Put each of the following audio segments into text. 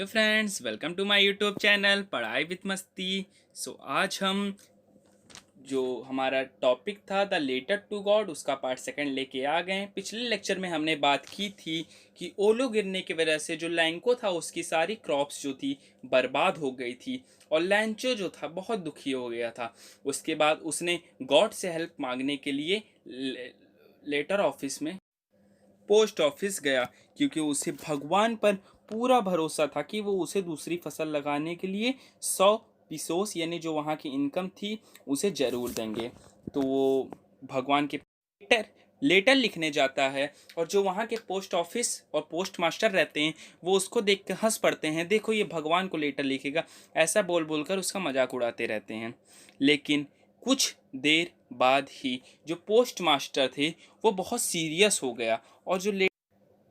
Hello friends, welcome to my YouTube channel Padhai with Masti. आज हम जो हमारा टॉपिक था द लेटर टू गॉड उसका पार्ट सेकंड लेके आ गए। पिछले लेक्चर में हमने बात की थी कि ओलो गिरने की वजह से जो लैंको था उसकी सारी क्रॉप्स जो थी बर्बाद हो गई थी और लैंचो जो था बहुत दुखी हो गया था। उसके बाद उसने गॉड से हेल्प मांगने के लिए लेटर ऑफिस में पोस्ट ऑफिस गया, क्योंकि उसे भगवान पर पूरा भरोसा था कि वो उसे दूसरी फसल लगाने के लिए 100 पिसोस यानी जो वहाँ की इनकम थी उसे ज़रूर देंगे। तो वो भगवान के लेटर लेटर लिखने जाता है और जो वहाँ के पोस्ट ऑफिस और पोस्ट मास्टर रहते हैं वो उसको देख कर हंस पड़ते हैं, देखो ये भगवान को लेटर लिखेगा, ऐसा बोल बोल कर उसका मजाक उड़ाते रहते हैं। लेकिन कुछ देर बाद ही जो पोस्ट मास्टर थे वो बहुत सीरियस हो गया और जो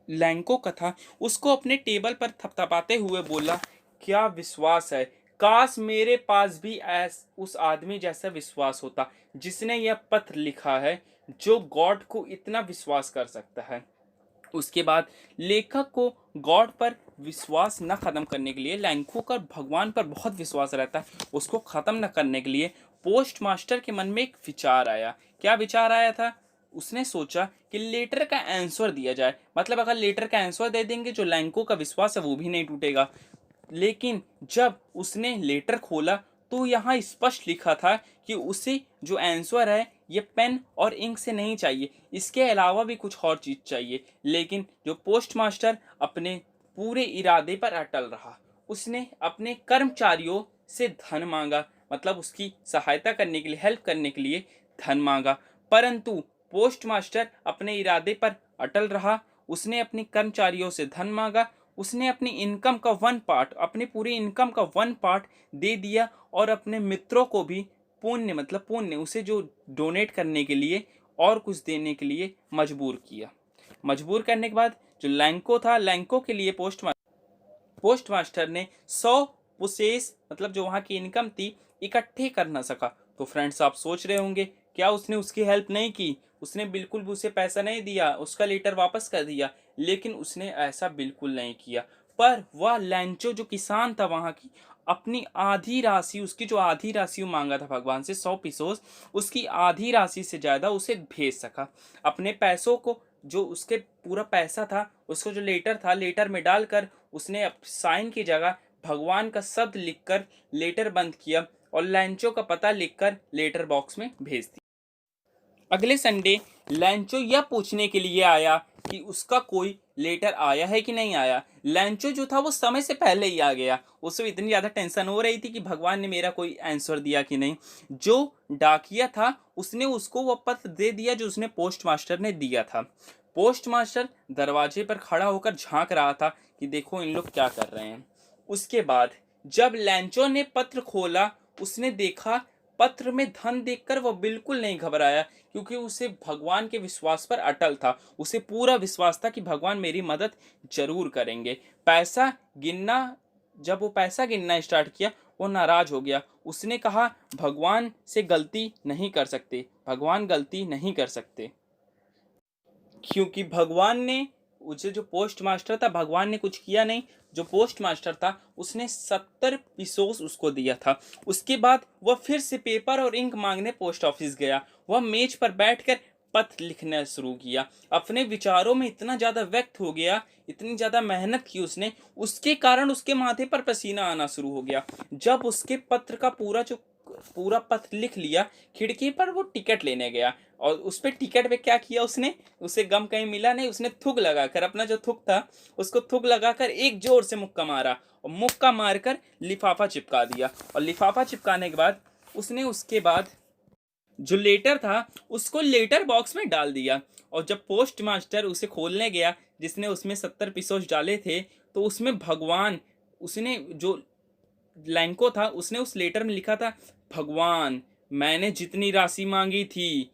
लैंको का था उसको अपने टेबल पर थपथपाते हुए बोला, क्या विश्वास है, काश मेरे पास भी उस आदमी जैसा विश्वास होता जिसने यह पत्र लिखा है, जो गॉड को इतना विश्वास कर सकता है। उसके बाद लेखक को गॉड पर विश्वास न खत्म करने के लिए, लैंको का भगवान पर बहुत विश्वास रहता है, उसको खत्म न करने के लिए पोस्ट मास्टर के मन में एक विचार आया। क्या विचार आया था? उसने सोचा कि लेटर का आंसर दिया जाए, मतलब अगर लेटर का आंसर दे देंगे जो लैंको का विश्वास है वो भी नहीं टूटेगा। लेकिन जब उसने लेटर खोला तो यहाँ स्पष्ट लिखा था कि उसे जो आंसर है ये पेन और इंक से नहीं चाहिए, इसके अलावा भी कुछ और चीज़ चाहिए। लेकिन जो पोस्ट मास्टर अपने पूरे इरादे पर अटल रहा, उसने अपने कर्मचारियों से धन मांगा, मतलब उसकी सहायता करने के लिए, हेल्प करने के लिए धन मांगा। परंतु पोस्ट मास्टर अपने इरादे पर अटल रहा, उसने अपने कर्मचारियों से धन मांगा, उसने अपनी इनकम का 1 पार्ट, अपनी पूरी इनकम का 1 पार्ट दे दिया और अपने मित्रों को भी पुण्य, मतलब पुण्य उसे जो डोनेट करने के लिए और कुछ देने के लिए मजबूर किया। मजबूर करने के बाद जो लैंको था, लैंको के लिए पोस्ट मास्टर ने 100 पुसेस, मतलब जो वहाँ की इनकम थी, इकट्ठे कर ना सका। तो फ्रेंड्स आप सोच रहे होंगे क्या उसने उसकी हेल्प नहीं की, उसने बिल्कुल भी उसे पैसा नहीं दिया, उसका लेटर वापस कर दिया। लेकिन उसने ऐसा बिल्कुल नहीं किया। पर वह लैंचो जो किसान था वहाँ की, अपनी आधी राशि, उसकी जो आधी राशि वो मांगा था भगवान से 100 पिसोस, उसकी आधी राशि से ज़्यादा उसे भेज सका। अपने पैसों को, जो उसके पूरा पैसा था उसको जो लेटर था लेटर में डालकर उसने साइन की जगह भगवान का शब्द लिखकर लेटर बंद किया और लैंचो का पता लिखकर लेटर बॉक्स में भेज दिया। अगले संडे लैंचो यह पूछने के लिए आया कि उसका कोई लेटर आया है कि नहीं आया। लैंचो जो था वो समय से पहले ही आ गया, उसे इतनी ज़्यादा टेंशन हो रही थी कि भगवान ने मेरा कोई आंसर दिया कि नहीं। जो डाकिया था उसने उसको वो पत्र दे दिया जो उसने पोस्ट मास्टर ने दिया था। पोस्ट मास्टर दरवाजे पर खड़ा होकर झांक रहा था कि देखो इन लोग क्या कर रहे हैं। उसके बाद जब लैंचो ने पत्र खोला, उसने देखा, पत्र में धन देखकर वह बिल्कुल नहीं घबराया, क्योंकि उसे भगवान के विश्वास पर अटल था। उसे पूरा विश्वास था कि भगवान मेरी मदद जरूर करेंगे। पैसा गिनना जब वो पैसा गिनना स्टार्ट किया, वो नाराज हो गया। उसने कहा भगवान से गलती नहीं कर सकते, भगवान गलती नहीं कर सकते, क्योंकि भगवान ने उसे, जो पोस्ट मास्टर था, भगवान ने कुछ किया नहीं। जो पोस्ट मास्टर था उसने 70 पिसोस उसको दिया था। उसके बाद वह फिर से पेपर और इंक मांगने पोस्ट ऑफिस गया। वह मेज पर बैठकर पत्र लिखना शुरू किया। अपने विचारों में इतना ज्यादा व्यक्त हो गया, इतनी ज्यादा मेहनत की उसने, उसके कारण उसके माथे पर पसीना आना शुरू हो गया। जब उसके पत्र का पूरा पत्र लिख लिया, खिड़की पर वो टिकट लेने गया और उस पे टिकट पे क्या किया उसने, उसे गम कहीं मिला नहीं, उसने थूक लगाकर, अपना जो थूक था उसको थूक लगाकर एक जोर से मुक्का मारा और मुक्का मारकर लिफाफा चिपका दिया। और लिफाफा चिपकाने के बाद उसने उसके बाद जो लेटर था उसको लेटर बॉक्स में डाल दिया। और जब पोस्ट मास्टर उसे खोलने गया, जिसने उसमें 70 पिसोस डाले थे, तो उसमें भगवान, उसने जो लैंको था उसने उस लेटर में लिखा था, भगवान मैंने जितनी राशि मांगी थी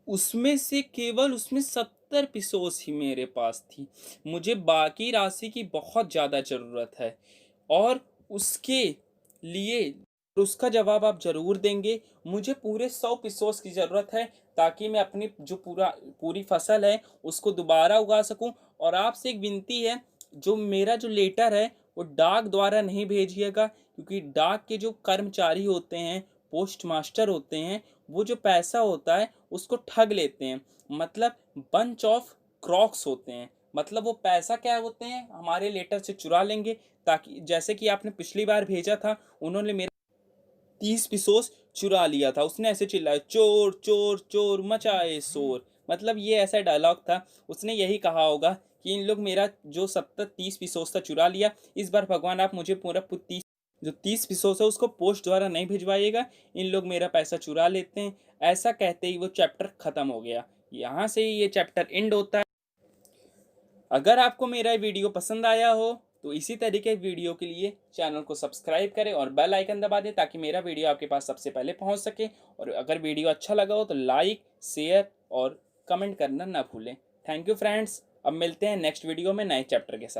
उसमें से केवल उसमें 70 पिसोस ही मेरे पास थी, मुझे बाकी राशि की बहुत ज़्यादा ज़रूरत है और उसके लिए उसका जवाब आप ज़रूर देंगे। मुझे पूरे 100 पिसोस की ज़रूरत है ताकि मैं अपनी जो पूरी फसल है उसको दोबारा उगा सकूं। और आपसे एक विनती है, जो मेरा जो लेटर है वो डाक द्वारा नहीं भेजिएगा, क्योंकि डाक के जो कर्मचारी होते हैं, पोस्ट मास्टर होते हैं, वो जो पैसा होता है उसको ठग लेते हैं। मतलब बंच ऑफ क्रॉक्स होते हैं। मतलब वो पैसा क्या होते हैं, हमारे लेटर से चुरा लेंगे, ताकि जैसे कि आपने पिछली बार भेजा था, उन्होंने मेरा 30 पिसोस चुरा लिया था। उसने ऐसे चिल्लाया, चोर चोर चोर मचाए शोर। मतलब ये ऐसा डायलॉग था। उसने यही कहा होगा कि इन लोग मेरा जो 30 पिसोस था चुरा लिया, इस बार भगवान आप मुझे पूरा 30 पिसोस है उसको पोस्ट द्वारा नहीं भिजवाइएगा, इन लोग मेरा पैसा चुरा लेते हैं। ऐसा कहते ही वो चैप्टर खत्म हो गया। यहाँ से ही ये चैप्टर एंड होता है। अगर आपको मेरा वीडियो पसंद आया हो तो इसी तरीके वीडियो के लिए चैनल को सब्सक्राइब करें और बेल आइकन दबा दें, ताकि मेरा वीडियो आपके पास सबसे पहले पहुंच सके। और अगर वीडियो अच्छा लगा हो तो लाइक, शेयर और कमेंट करना ना भूलें। Thank you friends. अब मिलते हैं नेक्स्ट वीडियो में नए चैप्टर के साथ।